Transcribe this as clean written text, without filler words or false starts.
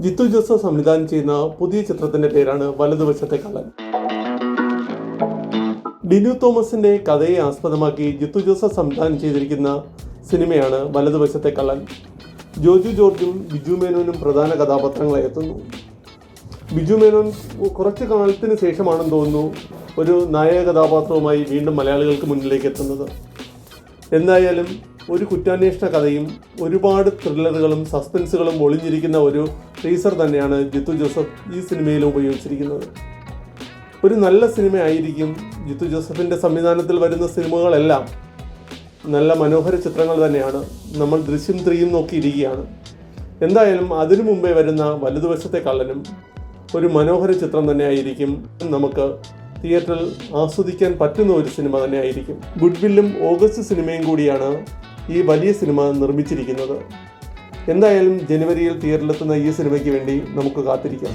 Jithu Joseph സംവിധാനം ചെയ്യുന്ന പുതിയ ചിത്രത്തിന്റെ പേരാണ് വലതുവശത്തെ കള്ളൻ. ഡിനു തോമസിന്റെ കഥയെ ആസ്പദമാക്കി ജിത്തു ജോസഫ് സംവിധാനം ചെയ്തിരിക്കുന്ന സിനിമയാണ് വലതുവശത്തെ കള്ളൻ. ജോജു ജോർജും ബിജു മേനോനും പ്രധാന കഥാപാത്രങ്ങളായി എത്തുന്നു. ബിജു മേനോൻ കുറച്ചു കാലത്തിന് ശേഷമാണെന്ന് തോന്നുന്നു ഒരു നായക കഥാപാത്രവുമായി വീണ്ടും മലയാളികൾക്ക് മുന്നിലേക്ക് എത്തുന്നത്. എന്തായാലും ഒരു കുറ്റാന്വേഷണ കഥയും ഒരുപാട് ത്രില്ലറുകളും സസ്പെൻസുകളും ഒളിഞ്ഞിരിക്കുന്ന ഒരു ടീസർ തന്നെയാണ് ജിത്തു ജോസഫ് ഈ സിനിമയിൽ ഉപയോഗിച്ചിരിക്കുന്നത്. ഒരു നല്ല സിനിമ ആയിരിക്കും. ജിത്തു ജോസഫിൻ്റെ സംവിധാനത്തിൽ വരുന്ന സിനിമകളെല്ലാം നല്ല മനോഹര ചിത്രങ്ങൾ തന്നെയാണ്. നമ്മൾ ദൃശ്യം 3 നോക്കിയിരിക്കുകയാണ്. എന്തായാലും അതിനു മുമ്പേ വരുന്ന വലതുവശത്തെ കള്ളനും ഒരു മനോഹര ചിത്രം തന്നെ ആയിരിക്കും. നമുക്ക് തിയേറ്ററിൽ ആസ്വദിക്കാൻ പറ്റുന്ന ഒരു സിനിമ തന്നെ ആയിരിക്കും. ഗുഡ്വില്ലും ഓഗസ്റ്റ് സിനിമയും കൂടിയാണ് ഈ വലിയ സിനിമ നിർമ്മിച്ചിരിക്കുന്നത്. എന്തായാലും ജനുവരിയിൽ തിയേറ്ററിലെത്തുന്ന ഈ സിനിമയ്ക്ക് വേണ്ടി നമുക്ക് കാത്തിരിക്കാം.